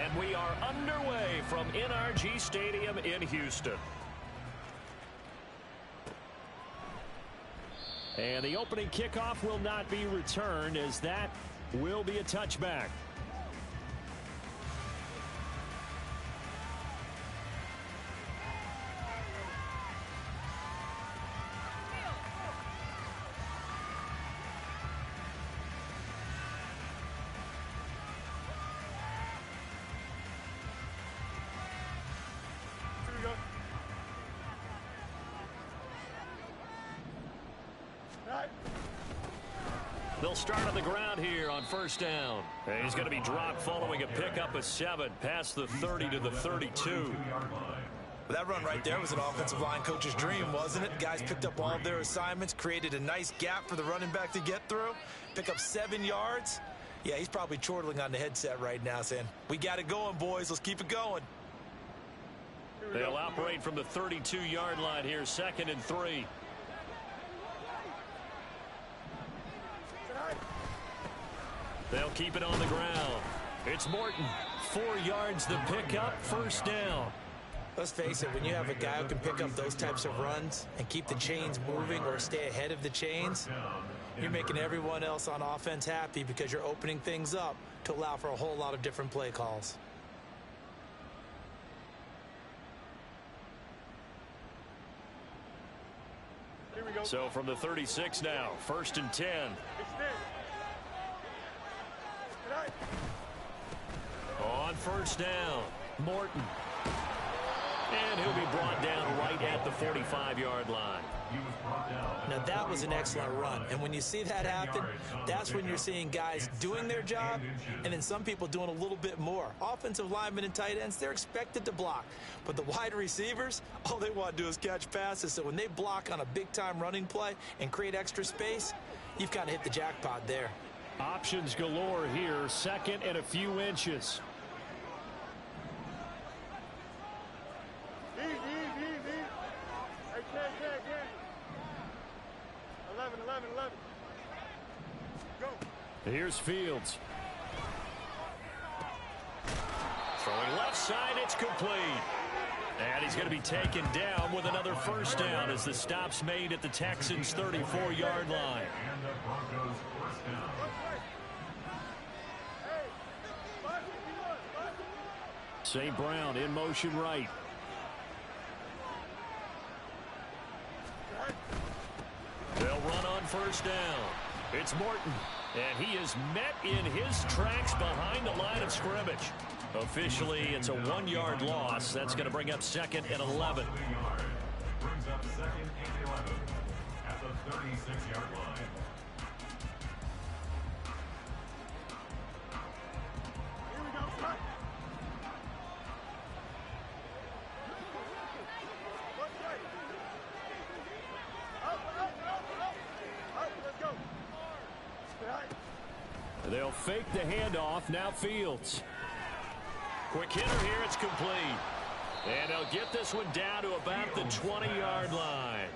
And we are underway from NRG Stadium in Houston. And the opening kickoff will not be returned, as that will be a touchback. They'll start on the ground here on first down. And he's going to be dropped following a pickup of 7 past the 30 to the 32. That run right there was an offensive line coach's dream, wasn't it? Guys picked up all of their assignments, created a nice gap for the running back to get through, pick up 7 yards. Yeah, he's probably chortling on the headset right now saying, we got it going, boys. Let's keep it going. They'll operate from the 32-yard line here, 2nd and 3. They'll keep it on the ground. It's Morton. 4 yards the pickup, first down. Let's face it, when you have a guy who can pick up those types of runs and keep the chains moving or stay ahead of the chains, you're making everyone else on offense happy because you're opening things up to allow for a whole lot of different play calls. Here we go. So from the 36 now, 1st and 10. On first down, Morton. And he'll be brought down right at the 45-yard line. Now that was an excellent run. And when you see that happen, that's when you're seeing guys doing their job and then some people doing a little bit more. Offensive linemen and tight ends, they're expected to block. But the wide receivers, all they want to do is catch passes. So when they block on a big-time running play and create extra space, you've kind of hit the jackpot there. Options galore here, 2nd and a few inches. Easy. Hey, 11. Go. Here's Fields. Throwing left side, it's complete. And he's going to be taken down with another first down as the stop's made at the Texans' 34-yard line. St. Brown in motion right. They'll run on first down. It's Morton. And he is met in his tracks behind the line of scrimmage. Officially, it's a 1-yard loss. That's going to bring up 2nd and 11. Brings up 2nd and 11 at the 36-yard line. Here we go. Cut. Let's go. They'll fake the handoff. Now Fields. Quick hitter here. It's complete. And they'll get this one down to about the 20-yard line.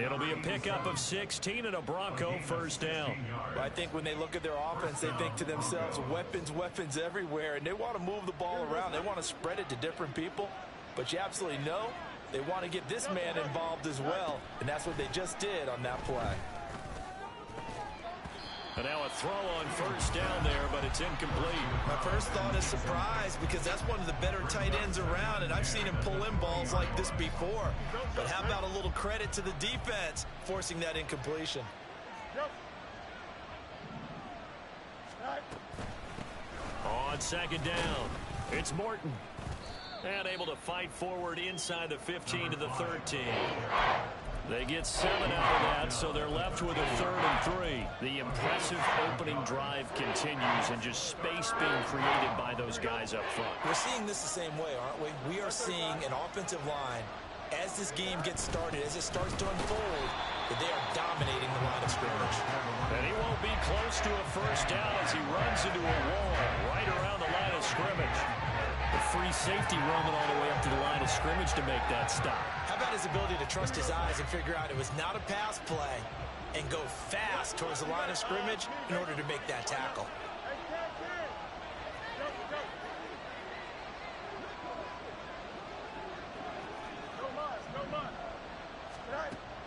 It'll be a pickup of 16 and a Bronco first down. I think when they look at their offense, they think to themselves, weapons everywhere, and they want to move the ball around. They want to spread it to different people, but you absolutely know they want to get this man involved as well, and that's what they just did on that play. And now a throw on first down there, but it's incomplete. My first thought is surprise because that's one of the better tight ends around, and I've seen him pull in balls like this before. But how about a little credit to the defense forcing that incompletion? On 2nd down, it's Morton. And able to fight forward inside the 15 to the 13. They get 7 out of that, so they're left with a 3rd and 3. The impressive opening drive continues, and just space being created by those guys up front. We're seeing this the same way, aren't we? We are seeing an offensive line, as this game gets started, as it starts to unfold, that they are dominating the line of scrimmage. And he won't be close to a first down as he runs into a wall right around the line of scrimmage. The free safety roaming all the way up to the line of scrimmage to make that stop. How about his ability to trust his eyes and figure out it was not a pass play and go fast towards the line of scrimmage in order to make that tackle?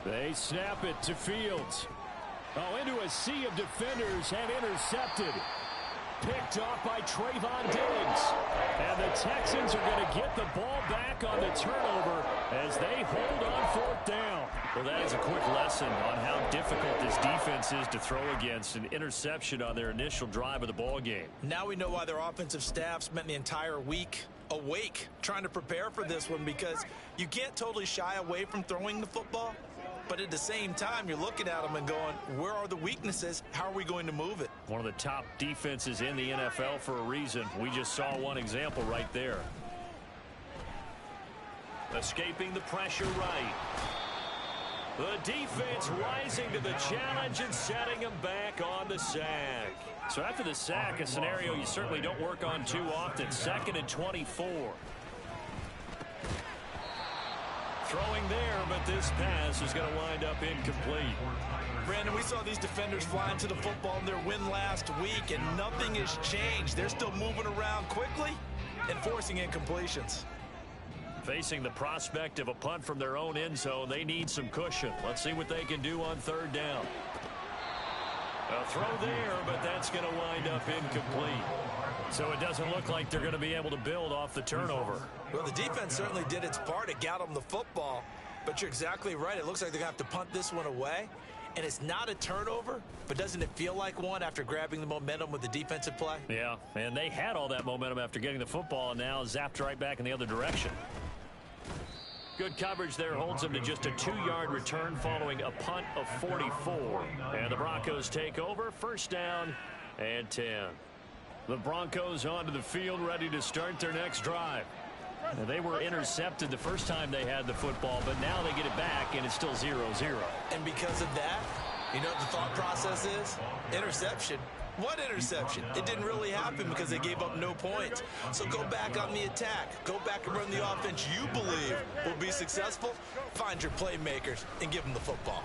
They snap it to Fields. Oh, into a sea of defenders and intercepted. Picked off by Trayvon Diggs. And the Texans are going to get the ball back on the turnover as they hold on fourth down. Well, that is a quick lesson on how difficult this defense is to throw against. An interception on their initial drive of the ball game. Now we know why their offensive staff spent the entire week awake trying to prepare for this one, because you can't totally shy away from throwing the football. But at the same time, you're looking at them and going, where are the weaknesses? How are we going to move it? One of the top defenses in the NFL for a reason. We just saw one example right there. Escaping the pressure right. The defense rising to the challenge and setting them back on the sack. So after the sack, a scenario you certainly don't work on too often. 2nd and 24. Throwing there, but this pass is going to wind up incomplete. Brandon, we saw these defenders flying to the football in their win last week, and nothing has changed. They're still moving around quickly and forcing incompletions. Facing the prospect of a punt from their own end zone, they need some cushion. Let's see what they can do on 3rd down. A throw there, but that's going to wind up incomplete. So it doesn't look like they're going to be able to build off the turnover. Well, the defense certainly did its part. It got them the football. But you're exactly right. It looks like they're going to have to punt this one away. And it's not a turnover, but doesn't it feel like one after grabbing the momentum with the defensive play? Yeah, and they had all that momentum after getting the football, and now zapped right back in the other direction. Good coverage there holds them to just a 2-yard return following a punt of 44. And the Broncos take over. 1st down and 10. The Broncos onto the field, ready to start their next drive. They were intercepted the first time they had the football, but now they get it back, and it's still 0-0. And because of that, you know what the thought process is? Interception. What interception? It didn't really happen because they gave up no points. So go back on the attack. Go back and run the offense you believe will be successful. Find your playmakers and give them the football.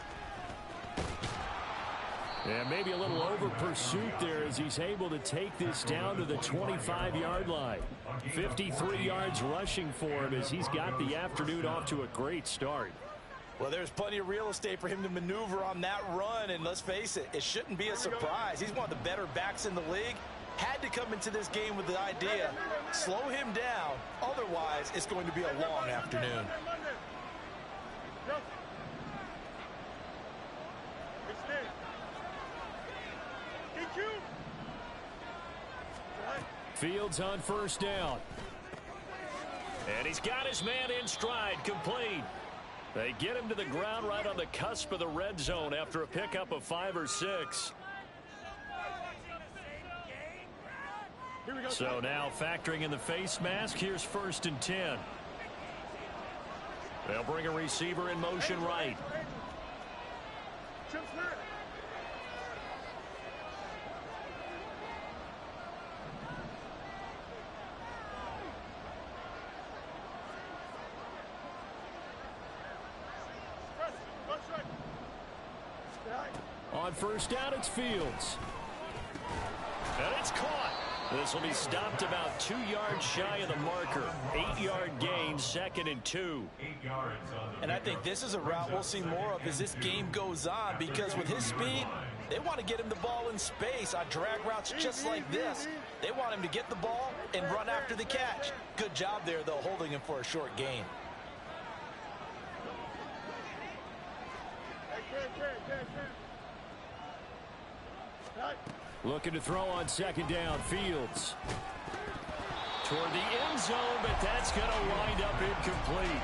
And maybe a little over pursuit there as he's able to take this down to the 25-yard line. 53 yards rushing for him as he's got the afternoon off to a great start. Well, there's plenty of real estate for him to maneuver on that run, and let's face it, it shouldn't be a surprise. He's one of the better backs in the league. Had to come into this game with the idea, slow him down, otherwise it's going to be a long afternoon. Fields on 1st down. And he's got his man in stride, complete. They get him to the ground right on the cusp of the red zone after a pickup of 5 or 6. So now factoring in the face mask, here's 1st and 10. They'll bring a receiver in motion right. On 1st down, it's Fields. And it's caught. This will be stopped about 2 yards shy of the marker. 8-yard gain, 2nd and 2. And I think this is a route we'll see more of as this game goes on, because with his speed, they want to get him the ball in space on drag routes just like this. They want him to get the ball and run after the catch. Good job there, though, holding him for a short gain. Looking to throw on 2nd down, Fields. Toward the end zone, but that's going to wind up incomplete.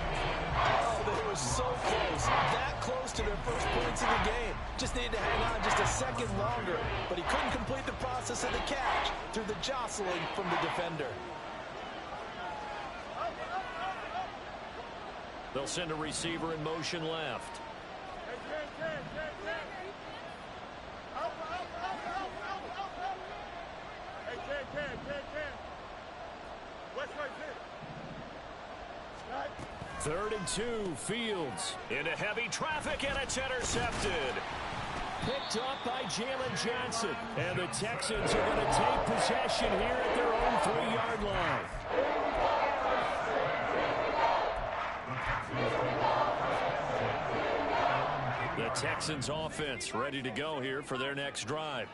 Oh, they were so close. That close to their first points of the game. Just needed to hang on just a second longer, but he couldn't complete the process of the catch through the jostling from the defender. They'll send a receiver in motion left. Third and 2, Fields into heavy traffic, and it's intercepted. Picked up by Jalen Johnson. And the Texans are going to take possession here at their own 3-yard line. Texans offense ready to go here for their next drive.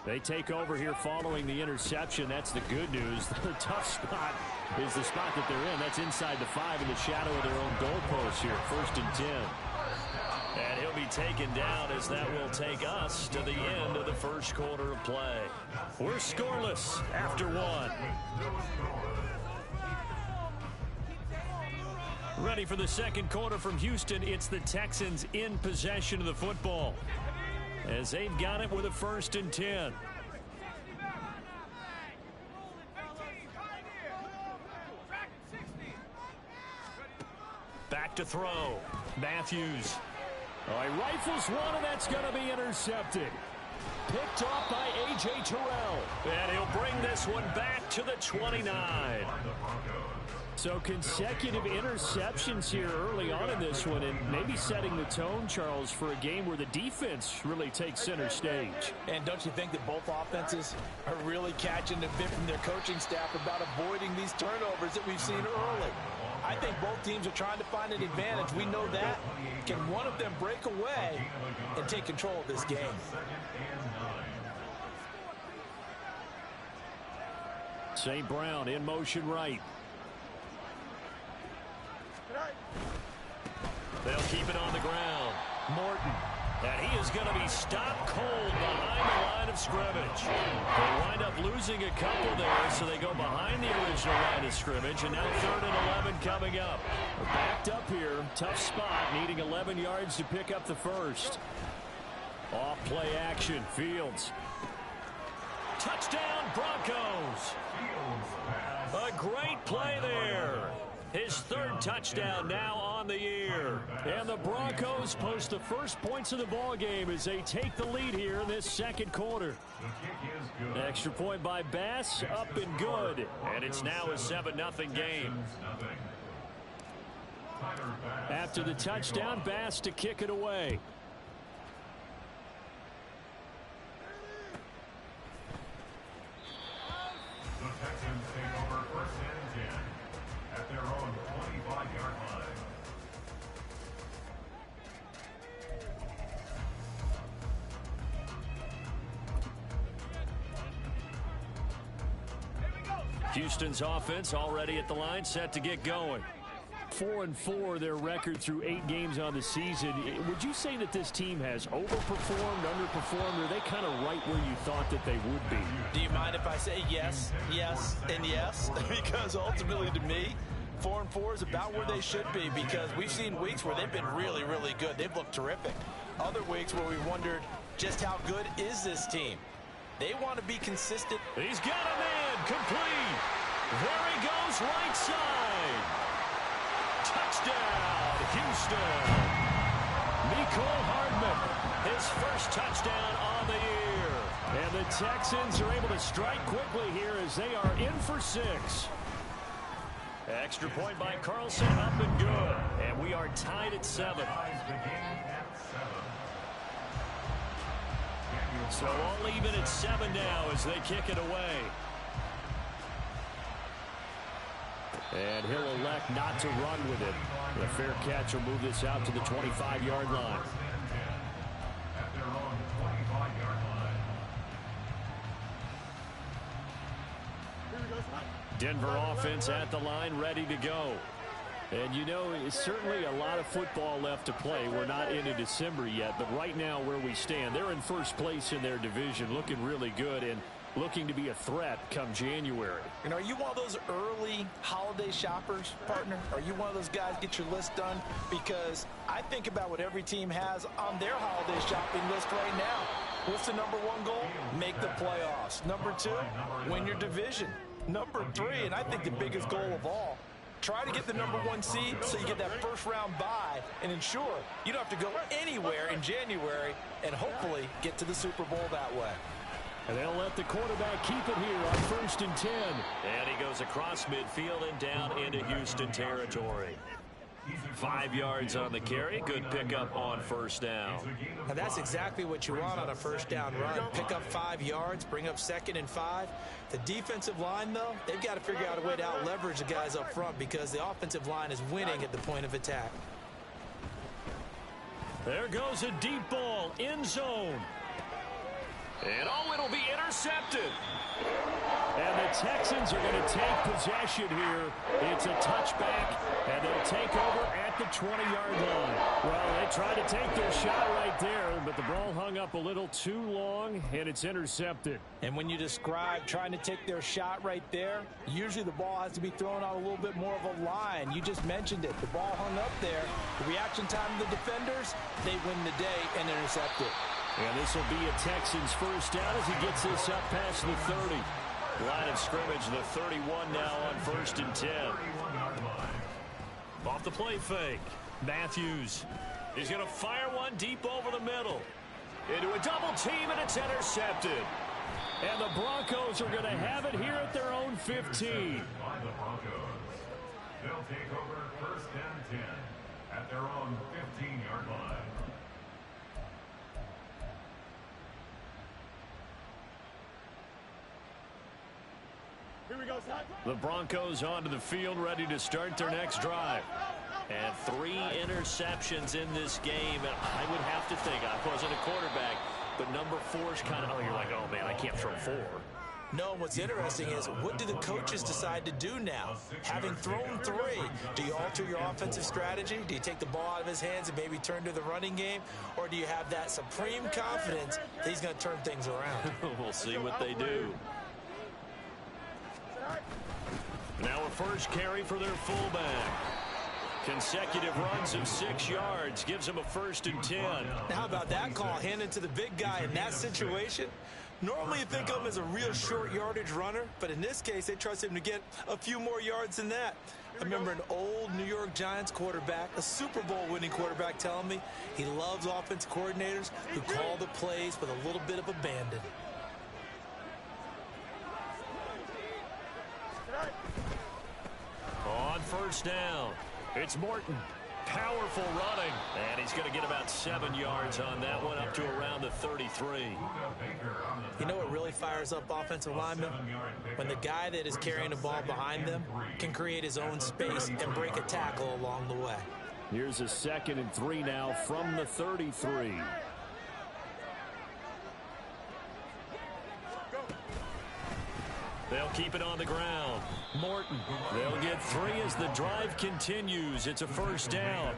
They take over here following the interception. That's the good news. The tough spot is the spot that they're in. That's inside the 5 in the shadow of their own goalpost here. 1st and 10. And he'll be taken down as that will take us to the end of the first quarter of play. We're scoreless after 1. Ready for the second quarter from Houston. It's the Texans in possession of the football, as they've got it with a 1st and 10. Back to throw. Matthews. Oh, he rifles one, and that's going to be intercepted. Picked off by A.J. Terrell. And he'll bring this one back to the 29. So consecutive interceptions here early on in this one, and maybe setting the tone, Charles, for a game where the defense really takes center stage. And don't you think that both offenses are really catching the bit from their coaching staff about avoiding these turnovers that we've seen early? I think both teams are trying to find an advantage. We know that. Can one of them break away and take control of this game? St. Brown in motion right. They'll keep it on the ground. Morton. And he is going to be stopped cold behind the line of scrimmage. They wind up losing a couple there, so they go behind the original line of scrimmage, and now 3rd and 11 coming up. We're backed up here. Tough spot, needing 11 yards to pick up the first. Off play action. Fields. Touchdown, Broncos. A great play there. His 3rd touchdown now on the year. And the Broncos post the first points of the ball game as they take the lead here in this second quarter. Extra point by Bass, up and good. And it's now a 7-0 game. After the touchdown, Bass to kick it away. The Texans take over 1st and 10 at their own 25-yard line. Houston's offense already at the line, set to get going. 4-4 their record through 8 games on the season. Would you say that this team has overperformed, underperformed, or are they kind of right where you thought that they would be? Do you mind if I say yes, yes, and yes? Because ultimately to me, 4-4 is about where they should be, because we've seen weeks where they've been really, really good. They've looked terrific. Other weeks where we wondered just how good is this team. They want to be consistent. He's got a man complete. There he goes right side. Touchdown, Houston. Mecole Hardman, his first touchdown on the year. And the Texans are able to strike quickly here as they are in for 6. Extra point by Carlson, up and good. And we are tied at 7. So all even at 7 now as they kick it away. And he'll elect not to run with it. A fair catch will move this out to the 25-yard line. Denver offense at the line, ready to go. And you know, it's certainly a lot of football left to play. We're not into December yet, but right now where we stand, they're in first place in their division, looking really good and looking to be a threat come January. And are you one of those early holiday shoppers, partner? Are you one of those guys get your list done? Because I think about what every team has on their holiday shopping list right now. What's the number 1 goal? Make the playoffs. Number 2, win your division. Number 3, and I think the biggest goal of all, try to get the number 1 seed so you get that first round bye and ensure you don't have to go anywhere in January and hopefully get to the Super Bowl that way. And they'll let the quarterback keep it here on 1st and 10. And he goes across midfield and down into Houston territory. 5 yards on the carry. Good pickup on first down. And that's exactly what you want on a first down run. Pick up 5 yards, bring up 2nd and 5. The defensive line, though, they've got to figure out a way to out-leverage the guys up front because the offensive line is winning at the point of attack. There goes a deep ball, end zone. And oh, it'll be intercepted. And the Texans are going to take possession here. It's a touchback, and they'll take over at the 20-yard line. Well, they tried to take their shot right there, but the ball hung up a little too long, and it's intercepted. And when you describe trying to take their shot right there, usually the ball has to be thrown out a little bit more of a line. You just mentioned it. The ball hung up there. The reaction time of the defenders, they win the day and intercept it. And this will be a Texans first down as he gets this up past the 30. Line of scrimmage, the 31 now on 1st and 10. Off the play fake. Matthews. He's going to fire one deep over the middle. Into a double team, and it's intercepted. And the Broncos are going to have it here at their own 15. By the Broncos. They'll take over 1st and 10 at their own 15-yard line. Here we go, son. The Broncos onto the field, ready to start their next drive. And 3 interceptions in this game. And I would have to think, I wasn't a quarterback, but number 4's kind of, oh, you're like, oh, man, I can't throw 4. No, what's interesting is, what do the coaches decide to do now? Having thrown 3, do you alter your offensive strategy? Do you take the ball out of his hands and maybe turn to the running game? Or do you have that supreme confidence that he's going to turn things around? We'll see what they do. Now a first carry for their fullback. Consecutive runs of 6 yards gives him a 1st and 10. Now, how about that call handed to the big guy in that situation? Normally you think of him as a real short yardage runner, but in this case they trust him to get a few more yards than that. I remember an old New York Giants quarterback, a Super Bowl winning quarterback, telling me he loves offensive coordinators who call the plays with a little bit of abandon. On 1st down, it's Morton. Powerful running, and he's going to get about 7 yards on that one, up to around the 33. You know what really fires up offensive linemen? When the guy that is carrying the ball behind them can create his own space and break a tackle along the way. Here's a 2nd and 3 now from the 33. They'll keep it on the ground. Morton. They'll get 3 as the drive continues. It's a 1st down.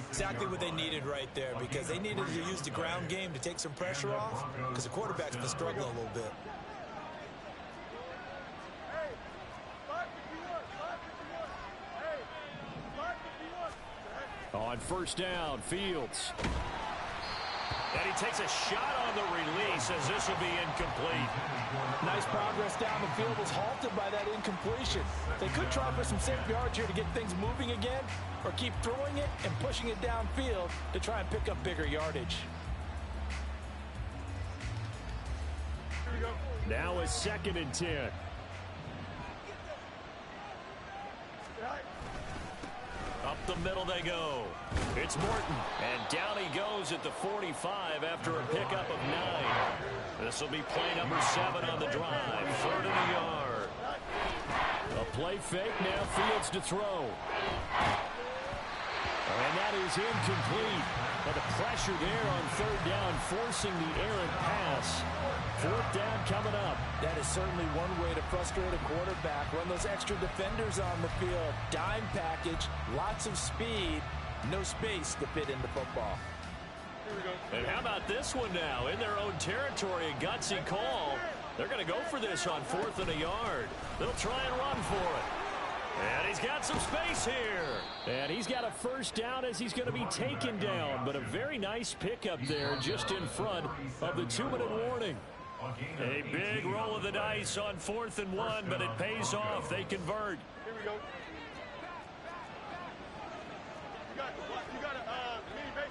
Exactly what they needed right there, because they needed to use the ground game to take some pressure off, because the quarterback's been struggling a little bit. Hey, 551, 551. Hey, 551. On 1st down, Fields. And he takes a shot on the release as this will be incomplete. Nice progress down the field was halted by that incompletion. They could try for some safe yards here to get things moving again, or keep throwing it and pushing it downfield to try and pick up bigger yardage. Here we go. Now a 2nd and 10. Up the middle they go. It's Morton. And down he goes at the 45 after a pickup of 9. This will be play number 7 on the drive. 3rd and a yard. A play fake, now Fields to throw. And that is incomplete. But the pressure there on 3rd down, forcing the errant pass. 4th down coming up. That is certainly one way to frustrate a quarterback. Run those extra defenders on the field. Dime package, lots of speed, no space to fit into football. Here we go. And how about this one now? In their own territory, a gutsy call. They're going to go for this on 4th and a yard. They'll try and run for it. And he's got some space here. And he's got a 1st down as he's going to be taken down. But a very nice pickup there just in front of the 2-minute warning. A big roll of the dice on 4th and 1, but it pays off. They convert. Here we go. You got a mini base.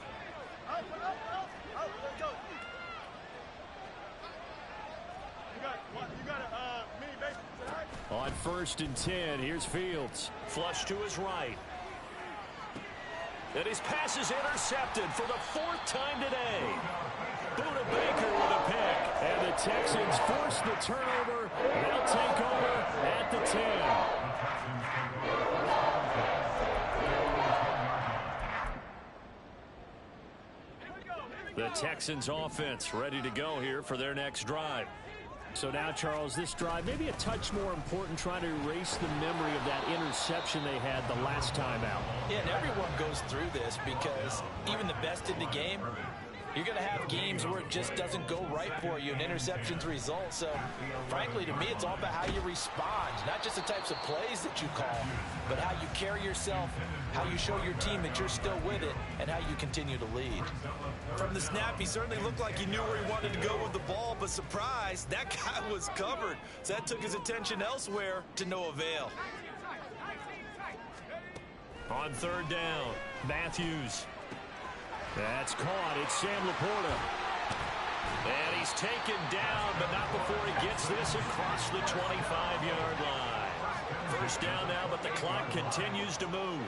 Out, let's go. You got a mini base. On 1st and 10, here's Fields. Flush to his right. And his pass is intercepted for the 4th time today. Buda Baker with a pick. And the Texans force the turnover. They'll take over at the 10. The Texans offense ready to go here for their next drive. So now, Charles, this drive maybe a touch more important, trying to erase the memory of that interception they had the last time out. Yeah, and everyone goes through this because even the best in the game, you're going to have games where it just doesn't go right for you and interceptions result. So, frankly, to me, it's all about how you respond, not just the types of plays that you call, but how you carry yourself, how you show your team that you're still with it, and how you continue to lead. From the snap, he certainly looked like he knew where he wanted to go with the ball, but surprise, that guy was covered. So that took his attention elsewhere to no avail. On third down, Matthews. That's caught. It's Sam Laporta. And he's taken down, but not before he gets this across the 25-yard line. First down now, but the clock continues to move.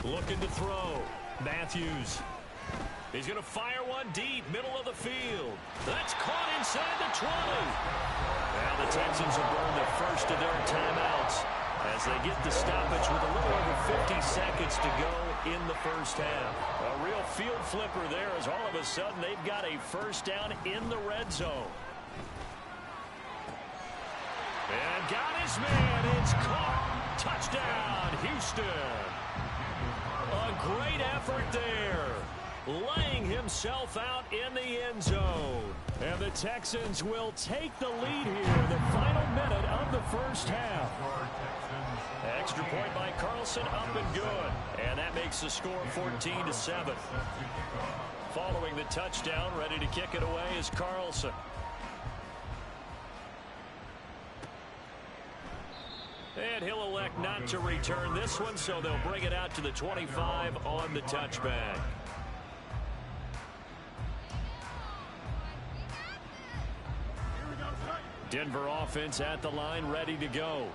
Looking to throw. Matthews. He's going to fire one deep, middle of the field. That's caught inside the 20. Now the Texans have burned the first of their timeouts as they get the stoppage with a little over 50 seconds to go in the first half. A real field flipper there as all of a sudden they've got a first down in the red zone. And got his man. It's caught. Touchdown, Houston. A great effort there. Laying himself out in the end zone. And the Texans will take the lead here in the final minute of the first half. Extra point by Carlson, up and good. And that makes the score 14-7. Following the touchdown, ready to kick it away is Carlson. And he'll elect not to return this one, so they'll bring it out to the 25 on the touchback. Denver offense at the line, ready to go.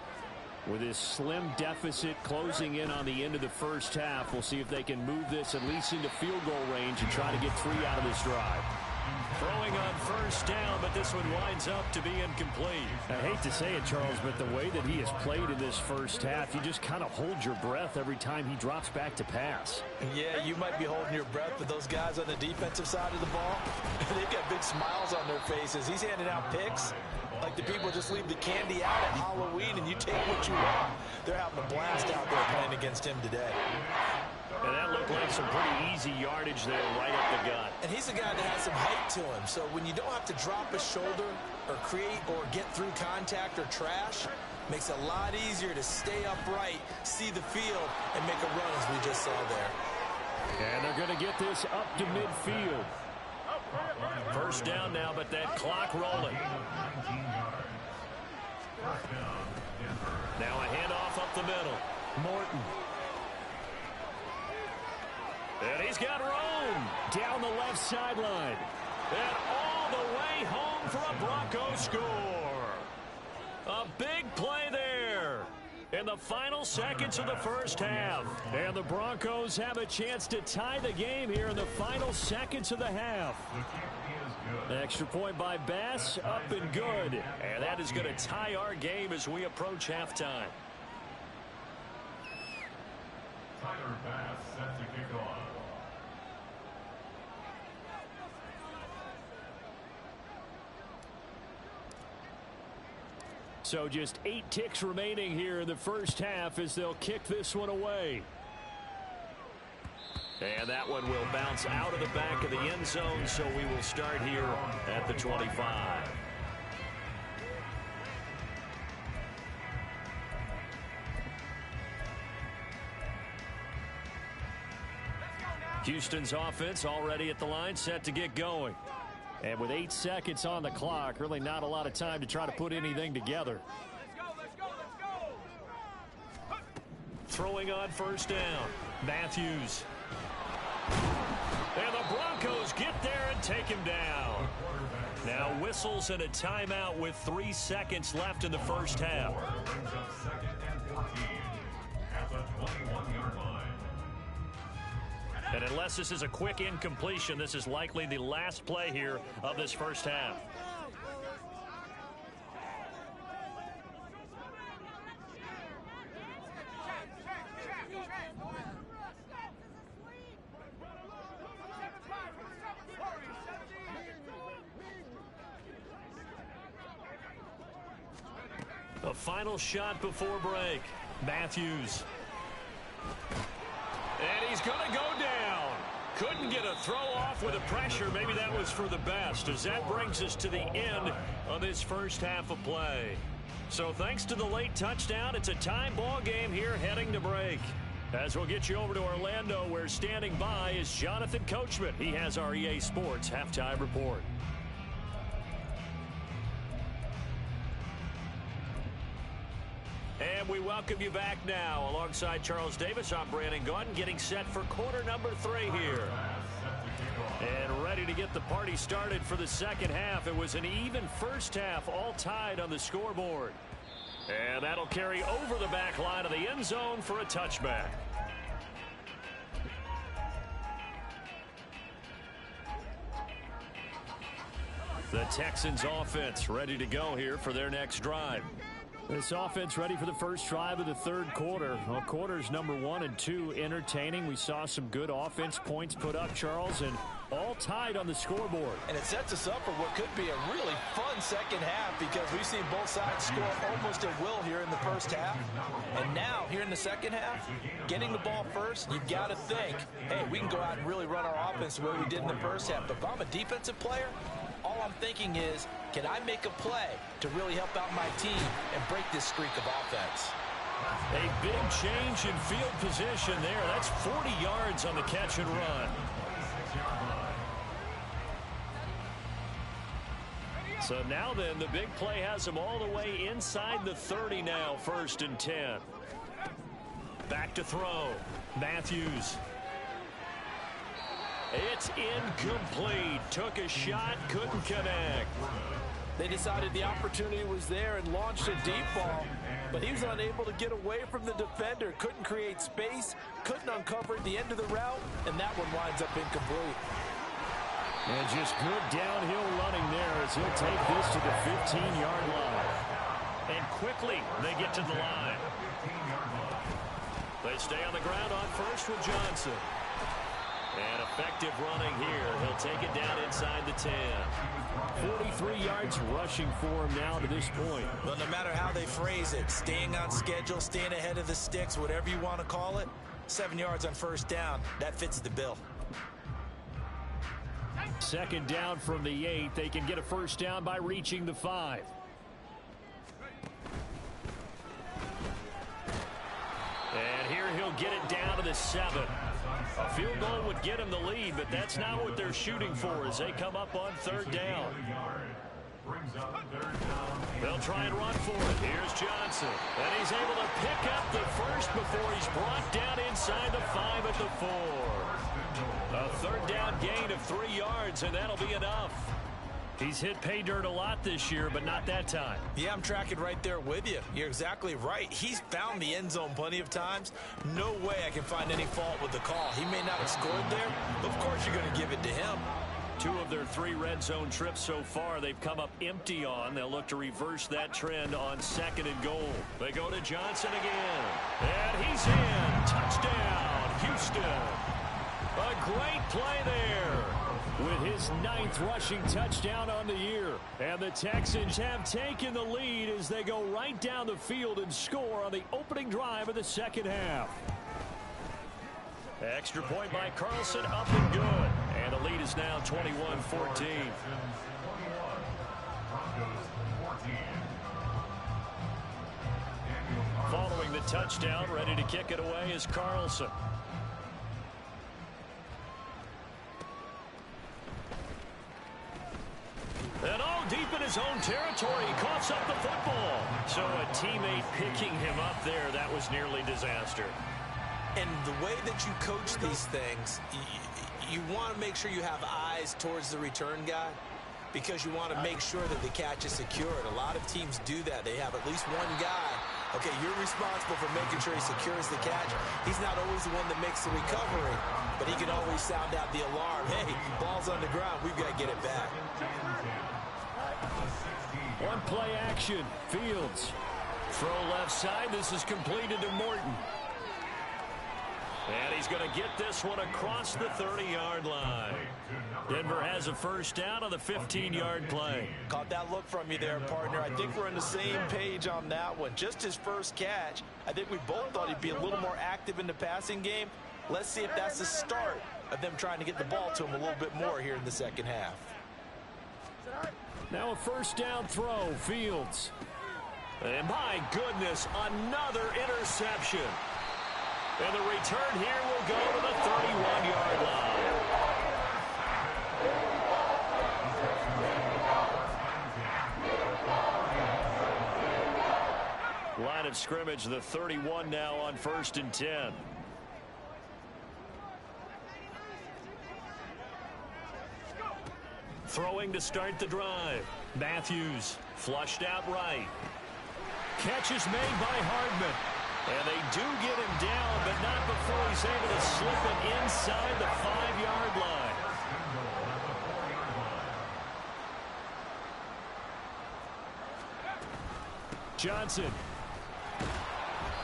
With his slim deficit closing in on the end of the first half, we'll see if they can move this at least into field goal range and try to get 3 out of this drive. Throwing on first down, but this one winds up to be incomplete. I hate to say it, Charles, but the way that he has played in this first half, you just kind of hold your breath every time he drops back to pass. Yeah, you might be holding your breath, but those guys on the defensive side of the ball, they've got big smiles on their faces. He's handing out picks like the people just leave the candy out at Halloween and you take what you want. They're having a blast out there playing against him today. And that looked like some pretty easy yardage there right up the gut. And he's a guy that has some height to him, so when you don't have to drop a shoulder or create or get through contact or trash, makes it a lot easier to stay upright, see the field, and make a run as we just saw there. And they're going to get this up to midfield. First down now, but that clock rolling. Now a handoff up the middle. Morton. And he's got room Down the left sideline. and all the way home for a Bronco score. A big play there in the final seconds of the first half. And the Broncos have a chance to tie the game here in the final seconds of the half. Extra point by Bass, up and good. And that is going to tie our game as we approach halftime. Tyler Bass set to kick off. So just 8 ticks remaining here in the first half as they'll kick this one away. And that one will bounce out of the back of the end zone, so we will start here at the 25. Houston's offense already at the line, set to get going. And with 8 seconds on the clock, really not a lot of time to try to put anything together. Throwing on first down, Matthews. And the Broncos get there and take him down. Now whistles and a timeout with 3 seconds left in the first half. Brings up 2nd and 14 at the 21-yard line. And unless this is a quick incompletion, this is likely the last play here of this first half. A final shot before break. Matthews. And he's going to go down. Couldn't get a throw off with the pressure. Maybe that was for the best, as that brings us to the end of this first half of play. So thanks to the late touchdown, it's a tie ball game here heading to break. As we'll get you over to Orlando, where standing by is Jonathan Coachman. He has our EA Sports halftime report. And we welcome you back now. Alongside Charles Davis, I'm Brandon Gaudin, getting set for quarter number 3 here. And ready to get the party started for the second half. It was an even first half, all tied on the scoreboard. And that'll carry over the back line of the end zone for a touchback. The Texans offense ready to go here for their next drive. This offense ready for the first drive of the third quarter. Well, quarters number 1 and 2 entertaining. We saw some good offense points put up, Charles, and all tied on the scoreboard. And it sets us up for what could be a really fun second half, because we've seen both sides score almost at will here in the first half. And now, here in the second half, getting the ball first, you've got to think, hey, we can go out and really run our offense the way we did in the first half. But if I'm a defensive player, all I'm thinking is, can I make a play to really help out my team and break this streak of offense? A big change in field position there. That's 40 yards on the catch and run. So now then, the big play has them all the way inside the 30 now, 1st and 10. Back to throw. Matthews. It's incomplete. Took a shot, couldn't connect. They decided the opportunity was there and launched a deep ball, but he was unable to get away from the defender. Couldn't create space, couldn't uncover the end of the route, and that one winds up incomplete. And just good downhill running there as he'll take this to the 15-yard line. And quickly they get to the line. They stay on the ground on first with Johnson. And effective running here. He'll take it down inside the 10. 43 yards rushing for him now to this point. Well, no matter how they phrase it, staying on schedule, staying ahead of the sticks, whatever you want to call it, 7 yards on first down, that fits the bill. Second down from the 8. They can get a first down by reaching the 5. And here he'll get it down to the 7. A field goal would get him the lead, but that's not what they're shooting for as they come up on 3rd down. They'll try and run for it. Here's Johnson. And he's able to pick up the first before he's brought down inside the 5 at the 4. A 3rd down gain of 3 yards, and that'll be enough. He's hit pay dirt a lot this year, but not that time. Yeah, I'm tracking right there with you. You're exactly right. He's found the end zone plenty of times. No way I can find any fault with the call. He may not have scored there, but of course you're going to give it to him. 2 of their 3 red zone trips so far they've come up empty on. They'll look to reverse that trend on 2nd and goal. They go to Johnson again. And he's in. Touchdown, Houston. A great play there. With his 9th rushing touchdown on the year. And the Texans have taken the lead as they go right down the field and score on the opening drive of the second half. Extra point by Carlson, up and good. And the lead is now 21-14. Following the touchdown, ready to kick it away is Carlson. And all deep in his own territory, he coughs up the football. So a teammate picking him up there, that was nearly disaster. And the way that you coach these things, you want to make sure you have eyes towards the return guy, because you want to make sure that the catch is secured. A lot of teams do that. They have at least one guy. Okay, you're responsible for making sure he secures the catch. He's not always the one that makes the recovery, but he can always sound out the alarm. Hey, ball's on the ground. We've got to get it back. One play action. Fields. Throw left side. This is completed to Morton. And he's going to get this one across the 30-yard line. Denver has a first down on the 15-yard play. Caught that look from you there, partner. I think we're on the same page on that one. Just his first catch. I think we both thought he'd be a little more active in the passing game. Let's see if that's the start of them trying to get the ball to him a little bit more here in the second half. Now a first down throw, Fields. And my goodness, another interception. And the return here will go to the 31-yard line. Line of scrimmage, the 31 now on 1st and 10. Throwing to start the drive. Matthews flushed out right. Catch is made by Hardman. And they do get him down, but not before he's able to slip it inside the 5-yard line. Johnson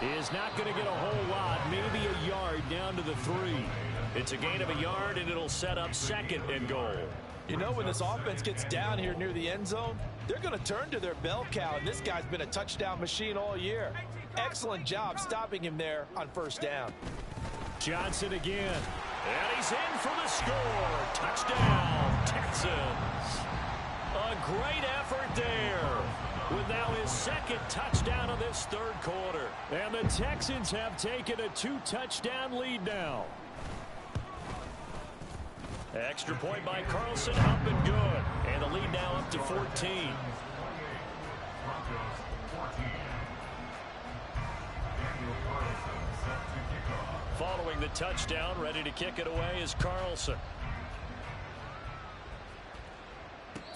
is not going to get a whole lot, maybe a yard down to the 3. It's a gain of a yard, and it'll set up 2nd and goal. You know, when this offense gets down here near the end zone, they're going to turn to their bell cow, and this guy's been a touchdown machine all year. Excellent job stopping him there on first down. Johnson again. And he's in for the score. Touchdown, Texans. A great effort there, with now his 2nd touchdown of this 3rd quarter. And the Texans have taken a 2-touchdown lead now. Extra point by Carlson, up and good. And the lead now up to 14. Following the touchdown, ready to kick it away is Carlson.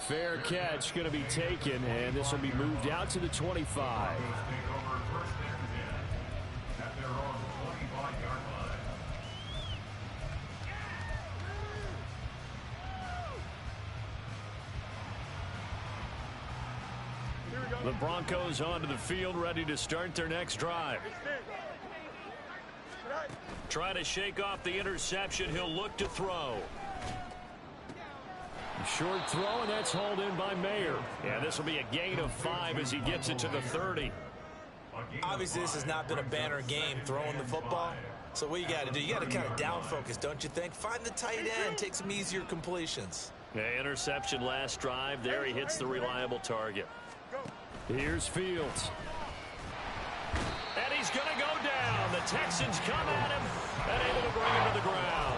Fair catch going to be taken, and this will be moved out to the 25. The Broncos onto the field, ready to start their next drive. Trying to shake off the interception. He'll look to throw. Short throw, and that's hauled in by Mayer. Yeah, this will be a gain of 5 as he gets it to the 30. Obviously, this has not been a banner game throwing the football. So what you got to do, you got to kind of down focus, don't you think? Find the tight end, take some easier completions. Yeah, interception last drive. There he hits the reliable target. Here's Fields. And he's going to go down. The Texans come at him and able to bring him to the ground.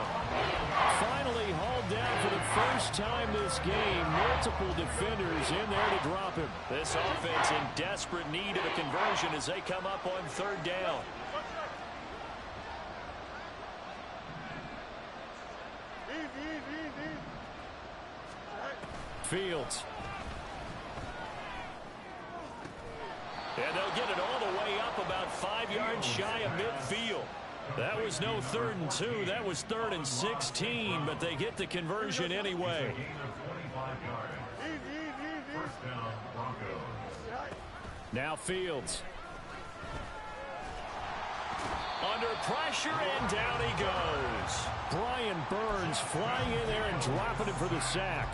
Finally hauled down for the first time this game. Multiple defenders in there to drop him. This offense in desperate need of a conversion as they come up on 3rd down. Fields. And they'll get it all the way up about 5 yards shy of midfield. That was no 3rd and 2. That was 3rd and 16, but they get the conversion anyway. Now Fields. Under pressure, and down he goes. Brian Burns flying in there and dropping him for the sack.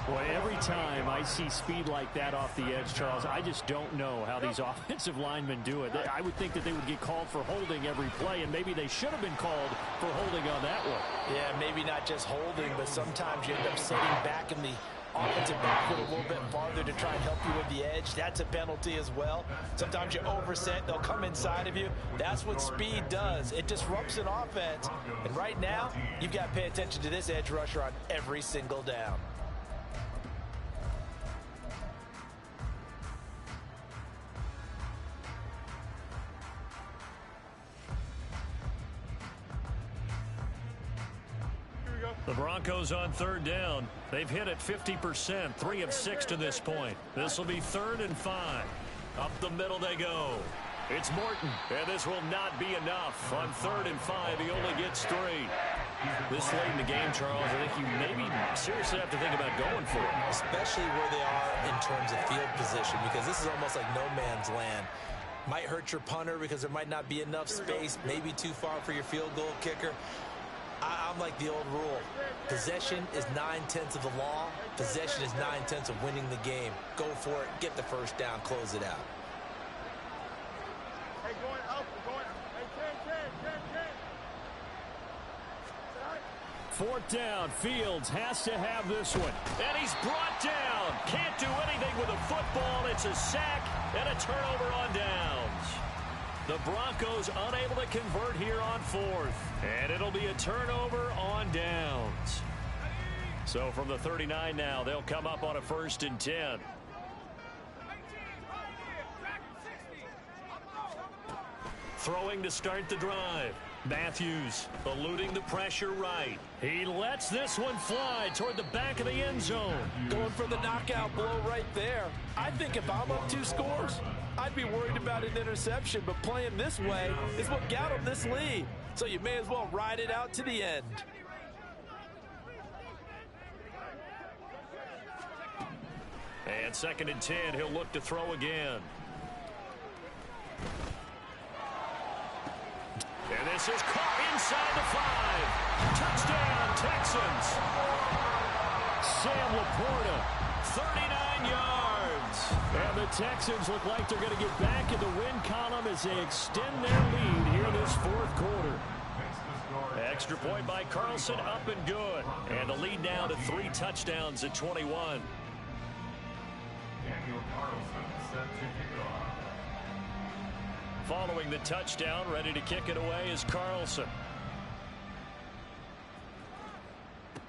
Boy, every time I see speed like that off the edge, Charles, I just don't know how these offensive linemen do it. I would think that they would get called for holding every play, and maybe they should have been called for holding on that one. Yeah, maybe not just holding, but sometimes you end up sitting back in the offensive backfield a little bit farther to try and help you with the edge. That's a penalty as well. Sometimes you overset, they'll come inside of you. That's what speed does. It disrupts an offense. And right now, you've got to pay attention to this edge rusher on every single down. The Broncos on 3rd down. They've hit it 50%, 3 of 6 to this point. This will be 3rd and 5. Up the middle they go. It's Morton, and this will not be enough. On 3rd and 5, he only gets 3. This late in the game, Charles, I think you maybe seriously have to think about going for it. Especially where they are in terms of field position, because this is almost like no man's land. Might hurt your punter because there might not be enough space, maybe too far for your field goal kicker. I'm like the old rule. Possession is 9/10 of the law. Possession is 9/10 of winning the game. Go for it. Get the first down. Close it out. Hey, going up. Hey, 10. Fourth down. Fields has to have this one. And he's brought down. Can't do anything with a football. It's a sack and a turnover on downs. The Broncos unable to convert here on fourth. And it'll be a turnover on downs. So from the 39 now, they'll come up on a 1st and 10. Throwing to start the drive. Matthews eluding the pressure right. He lets this one fly toward the back of the end zone. Going for the knockout blow right there. I think if I'm up 2 scores, I'd be worried about an interception, but playing this way is what got him this lead. So you may as well ride it out to the end. And 2nd and 10, he'll look to throw again. And this is caught inside the 5. Touchdown, Texans. Sam Laporta. 39 yards. And the Texans look like they're going to get back in the win column as they extend their lead here this 4th quarter. Extra point by Carlson, up and good. And the lead now to 3 touchdowns at 21. Daniel Carlson set to kick off. Following the touchdown, ready to kick it away is Carlson.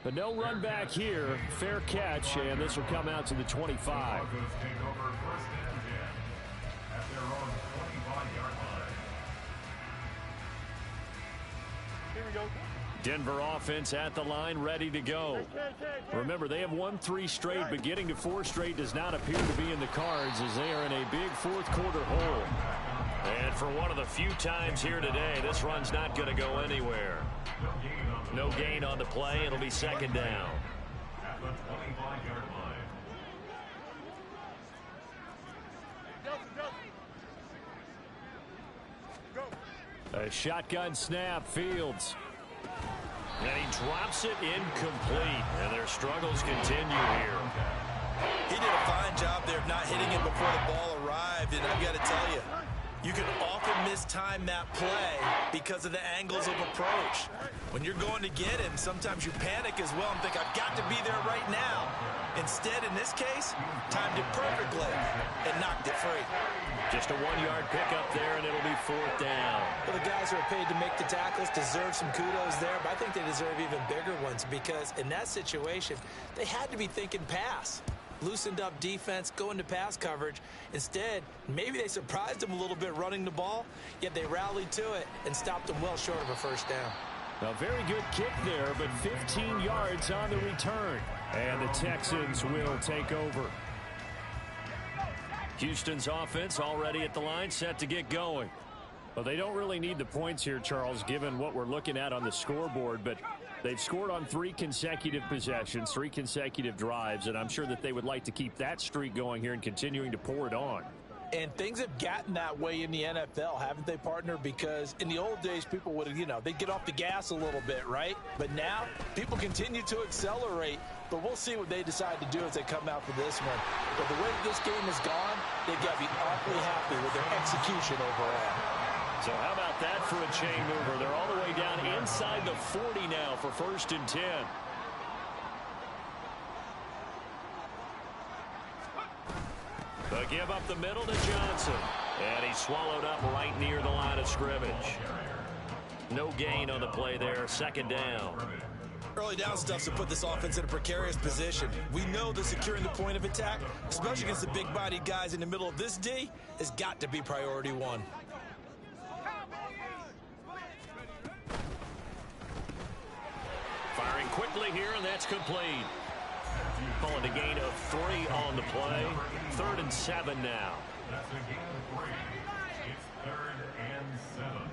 But no run back here. Fair catch, and this will come out to the 25. Broncos take over 1st and 10 at their own 25-yard line. Here we go. Denver offense at the line, ready to go. Remember, they have won 3 straight, but getting to 4 straight does not appear to be in the cards as they are in a big 4th quarter hole. And for one of the few times here today, this run's not going to go anywhere. No gain on the play. It'll be 2nd down. At the 25-yard line. A shotgun snap, Fields. And he drops it incomplete. And their struggles continue here. He did a fine job there of not hitting it before the ball arrived, and I've got to tell you, you can often mistime that play because of the angles of approach. When you're going to get him, sometimes you panic as well and think, I've got to be there right now. Instead, in this case, timed it perfectly and knocked it free. Just a 1-yard pickup there, and it'll be 4th down. Well, the guys who are paid to make the tackles deserve some kudos there, but I think they deserve even bigger ones because in that situation, they had to be thinking pass. Loosened up defense, going to pass coverage. Instead, maybe they surprised them a little bit running the ball, yet they rallied to it and stopped them well short of a 1st down. A very good kick there, but 15 yards on the return. And the Texans will take over. Houston's offense already at the line, set to get going. Well, they don't really need the points here, Charles, given what we're looking at on the scoreboard, but they've scored on 3 consecutive possessions, 3 consecutive drives, and I'm sure that they would like to keep that streak going here and continuing to pour it on. And things have gotten that way in the NFL, haven't they, partner? Because in the old days, people would, they'd get off the gas a little bit, right? But now, people continue to accelerate. But we'll see what they decide to do as they come out for this one. But the way that this game has gone, they've got to be awfully happy with their execution overall. So how about that for a chain mover? They're all the way down inside the 40 now for 1st and 10. The give up the middle to Johnson. And he's swallowed up right near the line of scrimmage. No gain on the play there. 2nd down. Early down stuff's to put this offense in a precarious position. We know that securing the point of attack, especially against the big-bodied guys in the middle of this D, has got to be priority 1. Firing quickly here, and that's complete. Calling a gain of 3 on the play. 3rd and 7 now. That's a gain of 3. It's 3rd and 7.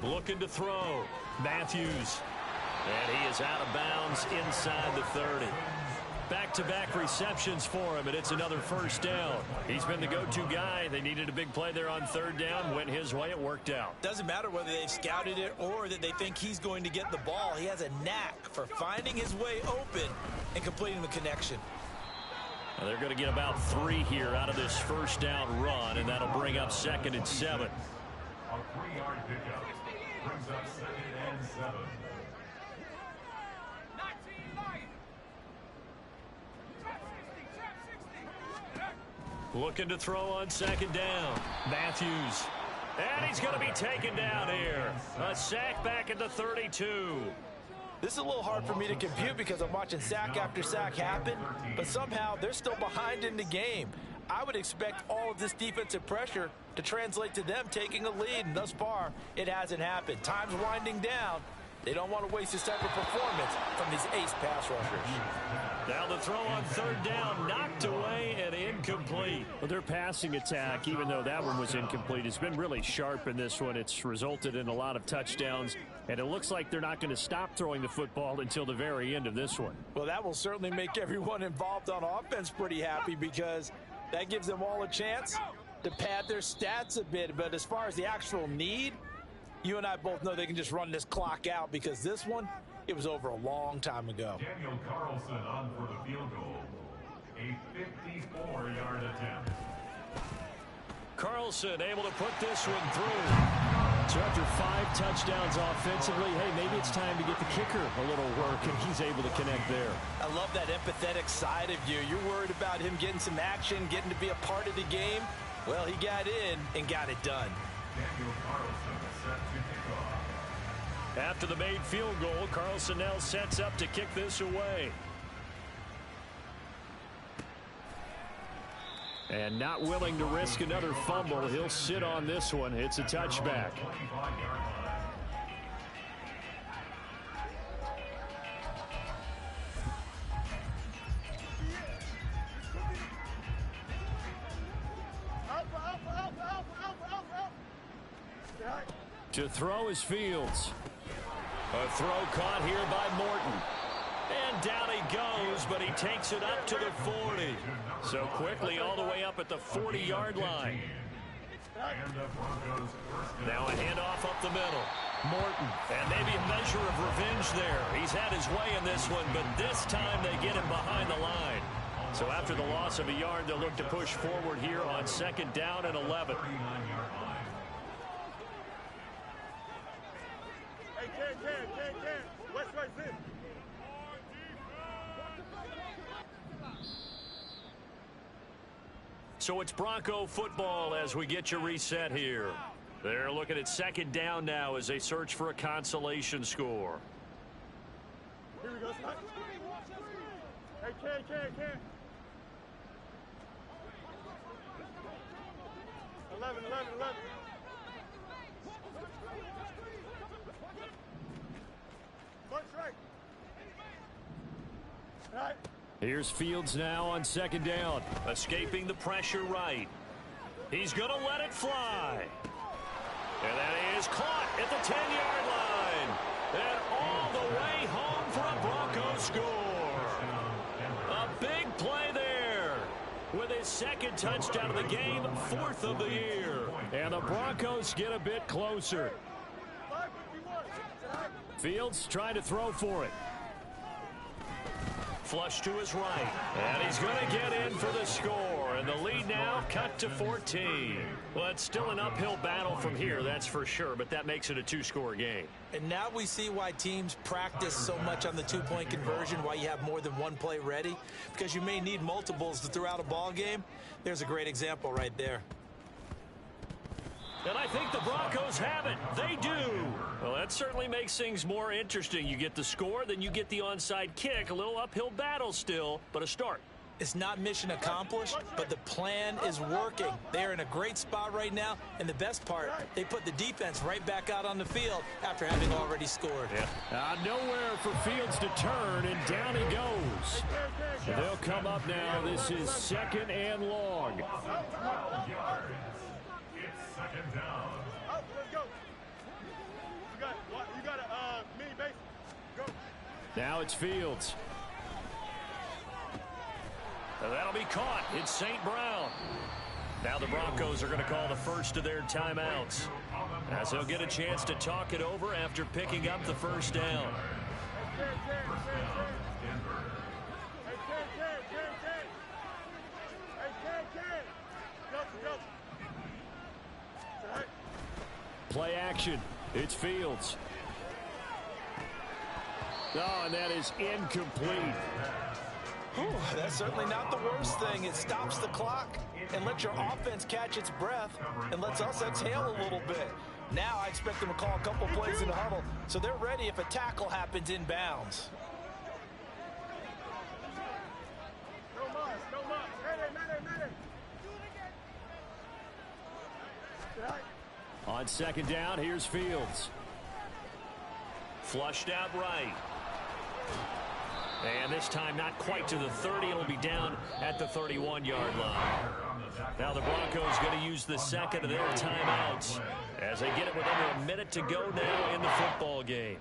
Looking to throw. Matthews. And he is out of bounds inside the 30. back-to-back receptions for him, and it's another first down. He's been the go-to guy. They needed a big play there on third down. Went his way. It worked out. Doesn't matter whether they've scouted it or that they think he's going to get the ball. He has a knack for finding his way open and completing the connection. Now they're going to get about 3 here out of this first down run, and that'll bring up 2nd and 7. A 3-yard pickup brings up 2nd and 7. Looking to throw on 2nd down. Matthews. And he's going to be taken down here. A sack back at the 32. This is a little hard for me to compute because I'm watching sack after sack happen, but somehow they're still behind in the game. I would expect all of this defensive pressure to translate to them taking a lead, and thus far, it hasn't happened. Time's winding down. They don't want to waste this type of performance from these ace pass rushers. Now the throw on 3rd down, knocked away and incomplete. Well, their passing attack, even though that one was incomplete, has been really sharp in this one. It's resulted in a lot of touchdowns, and it looks like they're not going to stop throwing the football until the very end of this one. Well, that will certainly make everyone involved on offense pretty happy because that gives them all a chance to pad their stats a bit. But as far as the actual need, you and I both know they can just run this clock out because this one, it was over a long time ago. Daniel Carlson on for the field goal. A 54-yard attempt. Carlson able to put this one through. So after 5 touchdowns offensively, hey, maybe it's time to get the kicker a little work, and he's able to connect there. I love that empathetic side of you. You're worried about him getting some action, getting to be a part of the game. Well, he got in and got it done. Daniel Carlson set to kick off. After the made field goal, Carlson now sets up to kick this away. And not willing to risk another fumble. He'll sit on this one. It's a touchback. To throw is Fields. A throw caught here by Morton. And down he goes, but he takes it up to the 40. So quickly all the way up at the 40-yard line. Now a handoff up the middle. Morton, and maybe a measure of revenge there. He's had his way in this one, but this time they get him behind the line. So after the loss of a yard, they'll look to push forward here on 2nd down and 11. Hey, Ken. West right this. So it's Bronco football as we get you reset here. They're looking at 2nd down now as they search for a consolation score. Here we go, Scott. Hey, Ken. 11. Punch right. All right. Here's Fields now on 2nd down. Escaping the pressure right. He's going to let it fly. And that is caught at the 10-yard line. And all the way home for a Bronco score. A big play there. With his 2nd touchdown of the game, 4th of the year. And the Broncos get a bit closer. Fields trying to throw for it. Flush to his right. And he's going to get in for the score. And the lead now cut to 14. Well, it's still an uphill battle from here, that's for sure. But that makes it a 2-score game. And now we see why teams practice so much on the 2-point conversion, why you have more than one play ready. Because you may need multiples to throw out a ball game. There's a great example right there. And I think the Broncos have it. They do. Well, that certainly makes things more interesting. You get the score, then you get the onside kick. A little uphill battle still, but a start. It's not mission accomplished, but the plan is working. They're in a great spot right now, and the best part, they put the defense right back out on the field after having already scored. Yeah. Nowhere for Fields to turn, and down he goes. They'll come up now. This is 2nd and long. It's 2nd down. Out, let's go. You got a mini base. Go. Now it's Fields. That'll be caught. It's St. Brown. Now the Broncos are going to call the first of their timeouts, as they'll get a chance to talk it over after picking up the first down. Play action. It's Fields. Oh, and that is incomplete. Whew, that's certainly not the worst thing. It stops the clock and lets your offense catch its breath and lets us exhale a little bit. Now I expect them to call a couple plays in the huddle so they're ready if a tackle happens inbounds. On second down, here's Fields. Flushed out right. And this time not quite to the 30. It'll be down at the 31-yard line. Now the Broncos going to use the second of their timeouts as they get it with under a minute to go now in the football game.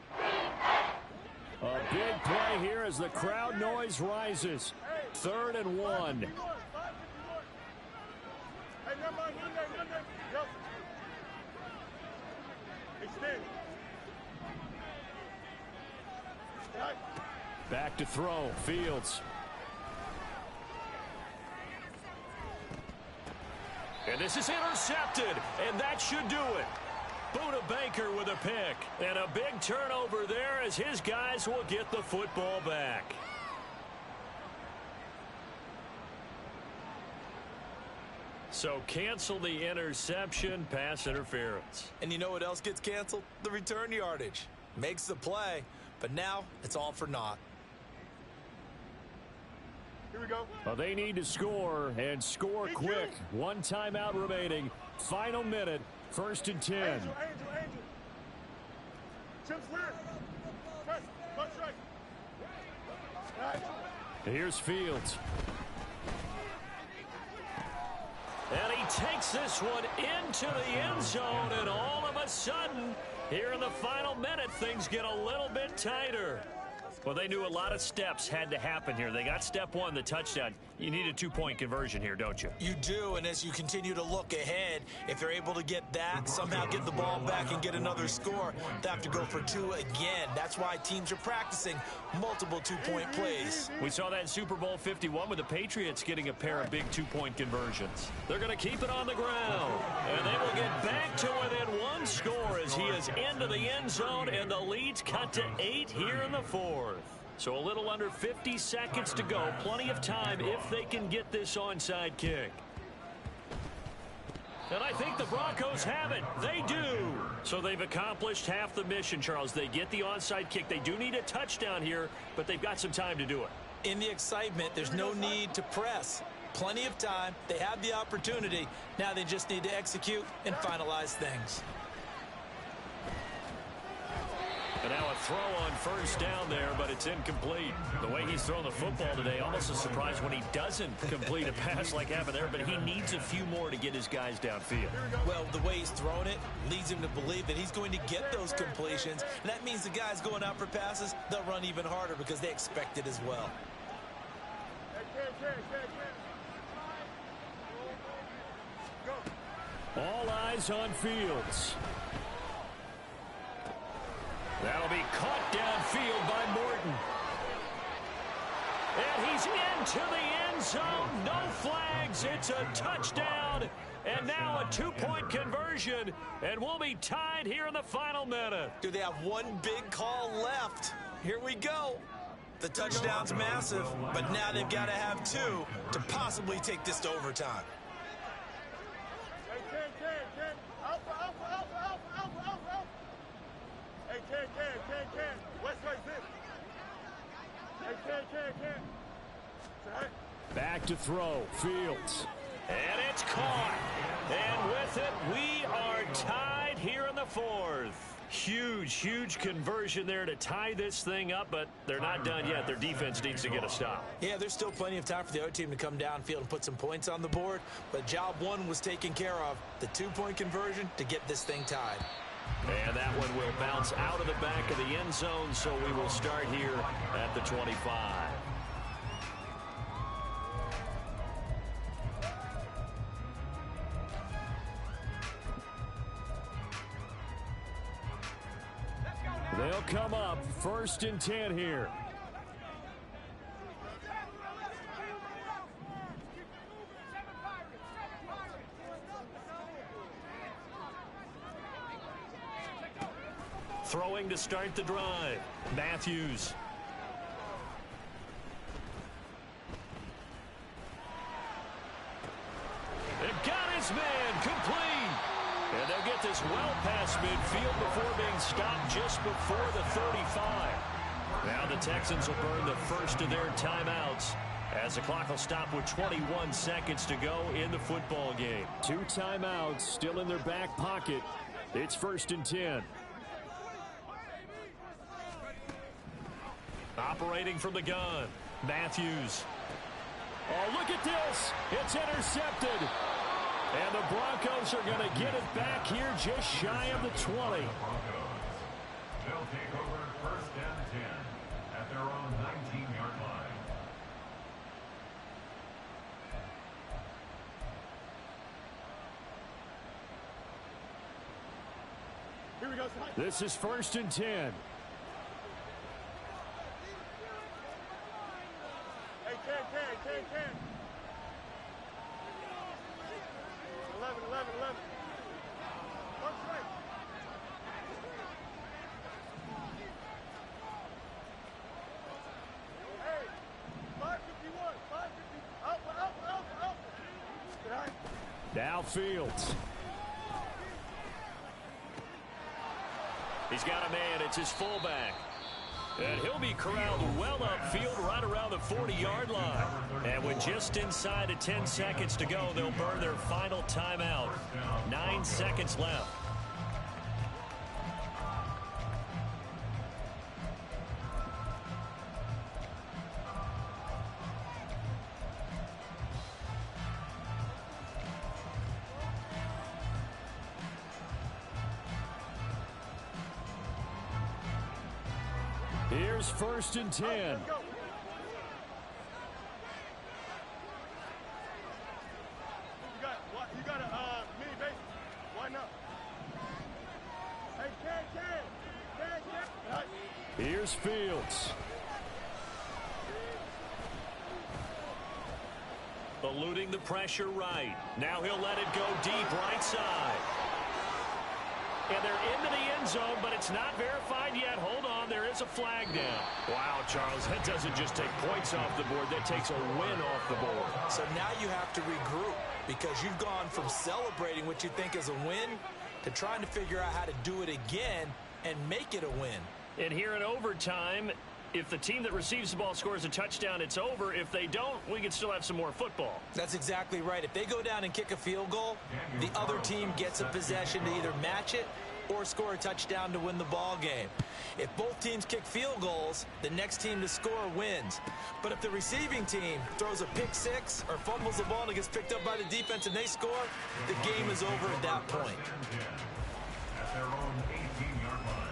A big play here as the crowd noise rises. 3rd and 1. Back to throw. Fields. And this is intercepted, and that should do it. Buda Baker with a pick. And a big turnover there as his guys will get the football back. So cancel the interception, pass interference. And you know what else gets canceled? The return yardage. Makes the play, but now it's all for naught. Here we go. Well, they need to score and score quick. One timeout remaining. Final minute. 1st and 10. Angel. Chip's left. Press. Punch right. Here's Fields. And he takes this one into the end zone, and all of a sudden, here in the final minute, things get a little bit tighter. Well, they knew a lot of steps had to happen here. They got step one, the touchdown. You need a two-point conversion here, don't you? You do, and as you continue to look ahead, if they're able to get that, somehow get the ball back and get another score, they have to go for two again. That's why teams are practicing multiple two-point plays. We saw that in Super Bowl 51 with the Patriots getting a pair of big two-point conversions. They're going to keep it on the ground, and they will get back to within one score as he is into the end zone, and the lead's cut to 8 here in the 4th. So a little under 50 seconds to go. Plenty of time if they can get this onside kick. And I think the Broncos have it. They do. So they've accomplished half the mission, Charles. They get the onside kick. They do need a touchdown here, but they've got some time to do it. In the excitement, there's no need to press. Plenty of time. They have the opportunity. Now they just need to execute and finalize things. And now a throw on first down there, but it's incomplete. The way he's thrown the football today, almost a surprise when he doesn't complete a pass like happened there, but he needs a few more to get his guys downfield. Well, the way he's thrown it leads him to believe that he's going to get those completions. And that means the guys going out for passes, they'll run even harder because they expect it as well. All eyes on Fields. That'll be caught downfield by Morton. And he's into the end zone. No flags. It's a touchdown. And now a two-point conversion. And we'll be tied here in the final minute. Do they have one big call left? Here we go. The touchdown's massive, but now they've got to have two to possibly take this to overtime. Back to throw. Fields. And it's caught. And with it, we are tied here in the 4th. Huge conversion there to tie this thing up, but they're not done yet. Their defense needs to get a stop. Yeah, there's still plenty of time for the other team to come downfield and put some points on the board, but job one was taken care of. The two-point conversion to get this thing tied. And that one will bounce out of the back of the end zone, so we will start here at the 25. They'll come up 1st and 10 here. Throwing to start the drive. Matthews. They've got his man complete. And they'll get this well past midfield before being stopped just before the 35. Now the Texans will burn the first of their timeouts as the clock will stop with 21 seconds to go in the football game. 2 timeouts still in their back pocket. It's 1st and 10. Operating from the gun, Matthews. Oh, look at this. It's intercepted. And the Broncos are going to get it back here just shy of the 20. They'll take over 1st and 10 at their own 19-yard line. Here we go. This is 1st and 10. Hey, 10. 11. One straight. Hey, 551. Out. Good night. Now Fields. He's got a man. It's his fullback. And he'll be corralled well upfield right around the 40-yard line. And with just inside of 10 seconds to go, they'll burn their final timeout. 9 seconds left. Here's 1st and 10. Let's go. You got a mini base. Why not? Hey, can. Here's Fields. Eluding the pressure right. Now he'll let it go deep right side. And they're into the end zone, but it's not verified yet. Hold on, there is a flag down. Wow, Charles, that doesn't just take points off the board. That takes a win off the board. So now you have to regroup because you've gone from celebrating what you think is a win to trying to figure out how to do it again and make it a win. And here in overtime, if the team that receives the ball scores a touchdown, it's over. If they don't, we can still have some more football. That's exactly right. If they go down and kick a field goal, the other team gets a possession to either match it or score a touchdown to win the ball game. If both teams kick field goals, the next team to score wins. But if the receiving team throws a pick six or fumbles the ball and it gets picked up by the defense and they score, the game is over at that point. At their own 18-yard line.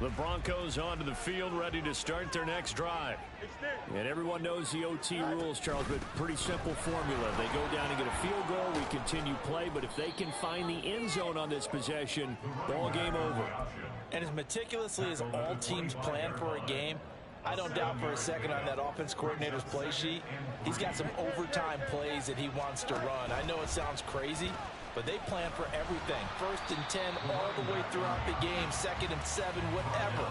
The Broncos onto the field, ready to start their next drive. And everyone knows the OT rules, Charles, but pretty simple formula. They go down and get a field goal, we continue play, but if they can find the end zone on this possession, ball game over. And as meticulously as all teams plan for a game, I don't doubt for a second on that offense coordinator's play sheet, he's got some overtime plays that he wants to run. I know it sounds crazy, but they plan for everything. 1st and 10 all the way throughout the game, 2nd and 7, whatever.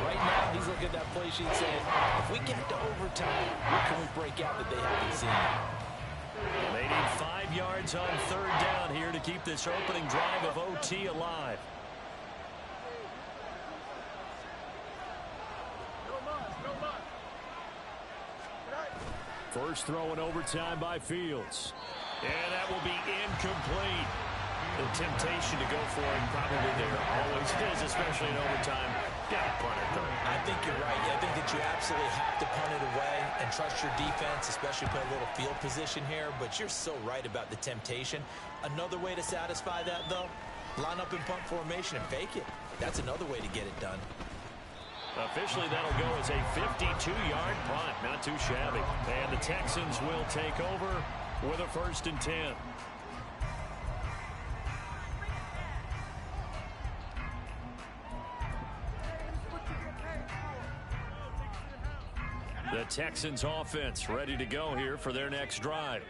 Right now, he's looking at that play sheet saying, if we get to overtime, what can we break out that they haven't seen? They need 5 yards on 3rd down here to keep this opening drive of OT alive. First throw in overtime by Fields. And that will be incomplete. The temptation to go for it probably there always is, especially in overtime. Got to punt it, though. I think you're right. I think that you absolutely have to punt it away and trust your defense, especially play a little field position here. But you're so right about the temptation. Another way to satisfy that, though, line up in punt formation and fake it. That's another way to get it done. Officially, that'll go as a 52-yard punt. Not too shabby. And the Texans will take over with a 1st and 10. The Texans offense ready to go here for their next drive.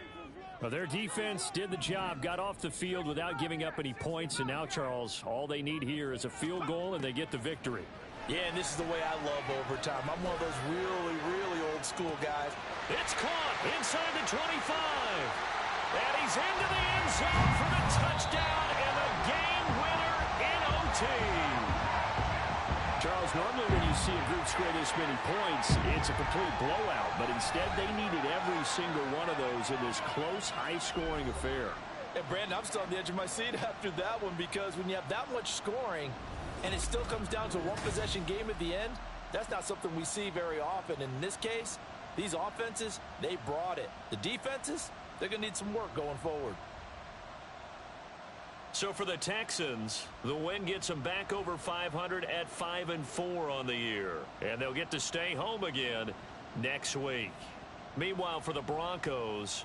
Well, their defense did the job, got off the field without giving up any points, and now, Charles, all they need here is a field goal, and they get the victory. Yeah, and this is the way I love overtime. I'm one of those really, really old school guys. It's caught inside the 25. And he's into the end zone for the touchdown and the game winner in OT. Charles, normally when you see a group score this many points, it's a complete blowout. But instead, they needed every single one of those in this close, high-scoring affair. And, Brandon, I'm still on the edge of my seat after that one because when you have that much scoring and it still comes down to a one-possession game at the end, that's not something we see very often. In this case, these offenses, they brought it. The defenses, they're going to need some work going forward. So for the Texans, the win gets them back over 500 at 5-4 on the year. And they'll get to stay home again next week. Meanwhile, for the Broncos,